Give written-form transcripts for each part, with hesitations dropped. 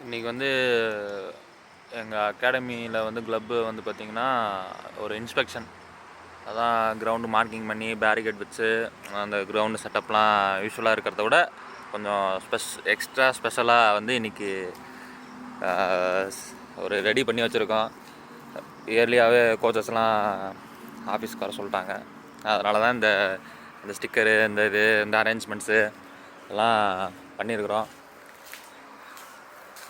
இன்றைக்கி வந்து எங்கள் அகாடமியில் வந்து க்ளப்பு வந்து பார்த்திங்கன்னா ஒரு இன்ஸ்பெக்ஷன். அதான் கிரவுண்டு மார்க்கிங் பண்ணி பேரிகேட் வச்சு அந்த கிரவுண்டு செட்டப்லாம் யூஸ்வலாக இருக்கிறத விட கொஞ்சம் எக்ஸ்ட்ரா ஸ்பெஷலாக வந்து இன்றைக்கி ஒரு ரெடி பண்ணி வச்சுருக்கோம். இயர்லியாகவே கோச்சஸ்லாம் ஆஃபீஸ்க்கு வர சொல்லிட்டாங்க. அதனால தான் இந்த ஸ்டிக்கரு இந்த அரேஞ்ச்மெண்ட்ஸு எல்லாம் பண்ணியிருக்கிறோம்.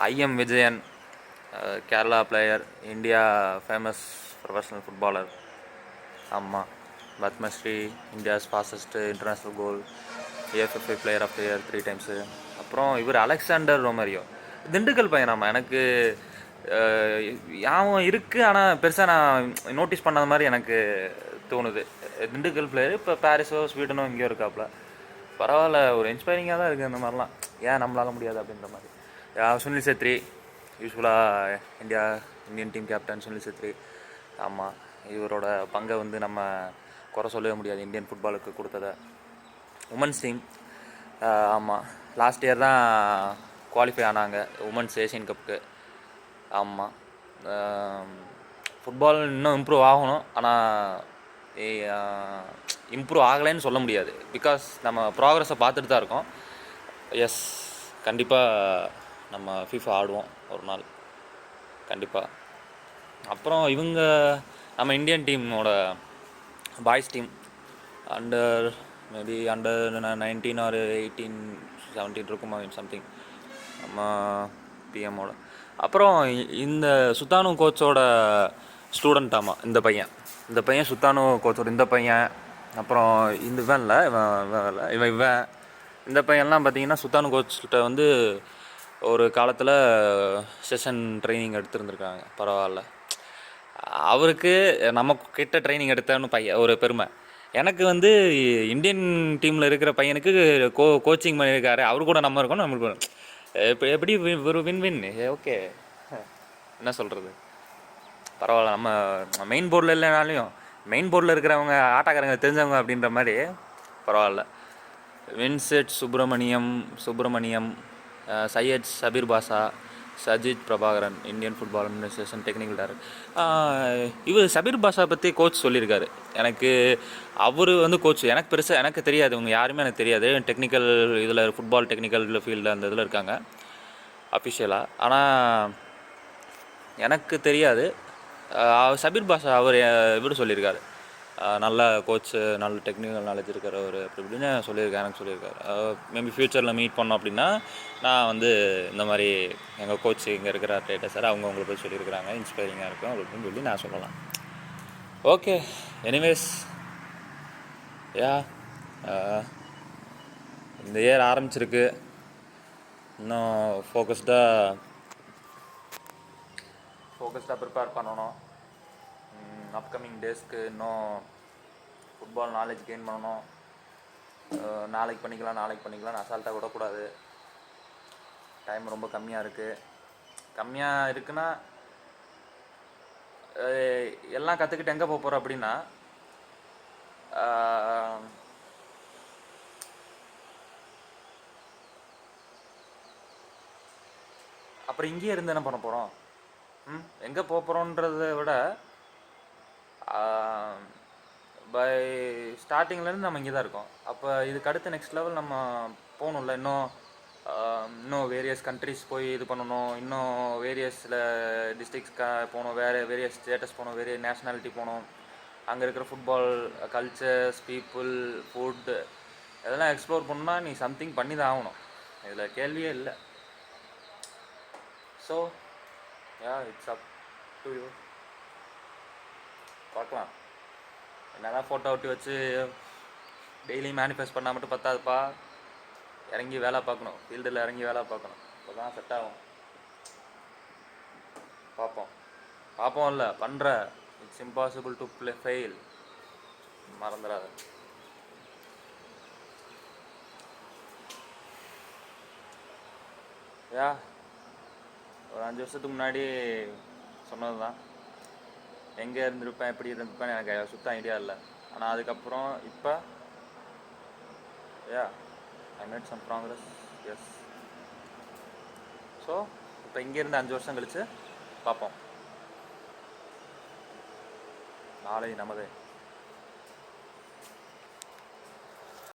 I M Vijayan, Kerala player, India famous professional footballer. ஆமாம், Padmashri, India's fastest international goal, AFFI player of the year 3 times. அப்புறம் இவர் அலெக்சாண்டர் ரொமரியோ, திண்டுக்கல் பையனாமா. எனக்கு யாவும் இருக்குது, ஆனால் பெருசாக நான் நோட்டீஸ் பண்ணாத மாதிரி எனக்கு தோணுது. திண்டுக்கல் பிளேயர் இப்போ பாரிஸோ ஸ்வீடனோ இங்கேயோ இருக்காப்புல. பரவாயில்ல, ஒரு இன்ஸ்பைரிங்காக தான் இருக்குது அந்த மாதிரிலாம். ஏன் நம்மளால முடியாது அப்படின்ற மாதிரி. சுனில் சேத்ரி, யூஸ்வலாக Indian team captain Sunil Chhetri. ஆமாம், இவரோட பங்கை வந்து நம்ம குறை சொல்லவே முடியாது இந்தியன் ஃபுட்பாலுக்கு கொடுத்ததை. உமன்ஸ் டீம், ஆமாம், லாஸ்ட் இயர் தான் குவாலிஃபை ஆனாங்க உமன்ஸ் ஏஷியன் கப்புக்கு. ஆமாம், ஃபுட்பால் இன்னும் இம்ப்ரூவ் ஆகணும், ஆனால் இம்ப்ரூவ் ஆகலைன்னு சொல்ல முடியாது. பிகாஸ் நம்ம ப்ராக்ரஸை பார்த்துட்டு தான் இருக்கோம். எஸ், கண்டிப்பாக நம்ம FIFA ஆடுவோம் ஒரு நாள், கண்டிப்பாக. அப்புறம் இவங்க நம்ம இந்தியன் டீமோட பாய்ஸ் டீம் அண்டர் 19 or 18, 17 இருக்குமா சம்திங், நம்ம பிஎம்மோட. அப்புறம் இந்த சுத்தானு கோச்சோட ஸ்டூடெண்ட். ஆமாம், இந்த பையன் சுத்தானு கோச்சோட இந்த பையன். அப்புறம் இந்த இவன் இந்த பையன்லாம் பார்த்தீங்கன்னா சுத்தானு கோச்சிட்ட வந்து ஒரு காலத்தில் செஷன் ட்ரைனிங் எடுத்துருந்துருக்காங்க. பரவாயில்ல, அவருக்கு நம்ம கிட்ட ட்ரைனிங் எடுத்தன்னு ஒரு பெருமை. எனக்கு வந்து இந்தியன் டீமில் இருக்கிற பையனுக்கு கோச்சிங் பண்ணியிருக்காரு. அவரு கூட நம்ம இருக்கணும், நம்மளுக்கு எப்படி ஒரு வின். ஓகே, என்ன சொல்கிறது. பரவாயில்ல, நம்ம மெயின் போர்டில் இல்லைனாலையும் மெயின் போர்டில் இருக்கிறவங்க ஆட்டக்காரங்க தெரிஞ்சவங்க அப்படின்ற மாதிரி பரவாயில்ல. Vincent Subramaniam, Syed Sabir Pasha, Sajid Prabhakaran, Indian football administration technical director. இவர் சபீர் பாஷா பற்றி கோச் சொல்லியிருக்காரு. எனக்கு அவர் வந்து கோச் எனக்கு தெரியாது, இவங்க யாருமே எனக்கு தெரியாது. டெக்னிக்கல் இதில் ஃபுட்பால் டெக்னிக்கல் ஃபீல்டில் அந்த இதில் இருக்காங்க அஃபிஷியலாக. ஆனால் எனக்கு தெரியாது. சபீர் பாஷா அவர் இவர் சொல்லியிருக்காரு, நல்ல கோச்சு, நல்ல டெக்னிக்கல் நாலேஜ் இருக்கிறவர் அப்படி இப்படின்னு எனக்கு சொல்லியிருக்காரு. மேபி ஃப்யூச்சரில் மீட் பண்ணோம் அப்படின்னா நான் வந்து இந்த மாதிரி எங்கள் கோச் இங்கே இருக்கிற டேட்டா சார் அவங்களுக்கு போய் சொல்லியிருக்கிறாங்க, இன்ஸ்பைரிங்காக இருக்கும் அப்படின்னு சொல்லி நான் சொல்லலாம். ஓகே, எனிவேஸ், இந்த இயர் ஆரம்பிச்சிருக்கு. இன்னும் ஃபோக்கஸ்டாக ப்ரிப்பேர் பண்ணணும். அப்கமிங் டேஸ்க்கு இன்னும் ஃபுட்பால் நாலேஜ் கெயின் பண்ணணும். நாளைக்கு பண்ணிக்கலாம் அசால்ட்டாக விடக்கூடாது. டைம் ரொம்ப கம்மியாக இருக்குன்னா எல்லாம் கற்றுக்கிட்டு எங்கே போகிறோம் அப்படின்னா அப்புறம் இங்கேயே இருந்து என்ன பண்ண போகிறோம்? எங்கே போகிறோன்றதை விட பை ஸ்டார்டிங்லேருந்து நம்ம இங்கே தான் இருக்கோம். அப்போ இதுக்கு அடுத்து நெக்ஸ்ட் லெவல் நம்ம போகணும்ல. இன்னும் வேரியஸ் கண்ட்ரிஸ் போய் இது பண்ணணும், இன்னும் வேரியஸில் டிஸ்ட்ரிக்ஸ்க்கு போகணும், வேரியஸ் ஸ்டேட்டஸ் போகணும், நேஷ்னாலிட்டி போகணும். அங்கே இருக்கிற ஃபுட்பால் கல்ச்சர்ஸ், பீப்புள், ஃபுட்டு இதெல்லாம் எக்ஸ்ப்ளோர் பண்ணணும்னா நீ சம்திங் பண்ணி தான் ஆகணும். இதில் கேள்வியே இல்லை. So it's up to you. பார்க்கலாம். என்னதான் ஃபோட்டோ ஒட்டி வச்சு டெய்லி மேனிஃபெஸ்ட் பண்ணால் மட்டும் பத்தாதுப்பா. இறங்கி வேலை பார்க்கணும், ஃபீல்டில் இறங்கி வேலை பார்க்கணும். இப்போ தான் செட் ஆகும். பார்ப்போம் இல்லை பண்ணுற. இட்ஸ் இம்பாசிபிள் டு ஃபெயில், மறந்துடாத. ஒரு 5 வருஷத்துக்கு முன்னாடி சொன்னது தான். எங்கே இருந்திருப்பேன், எப்படி இருந்திருப்பேன்னு எனக்கு சுத்தம் ஐடியா இல்லை. ஆனால் அதுக்கப்புறம் இப்போ I made some progress. Yes. So இப்போ இங்கேருந்து 5 வருஷம் கழித்து பார்ப்போம். நாளை நமதே.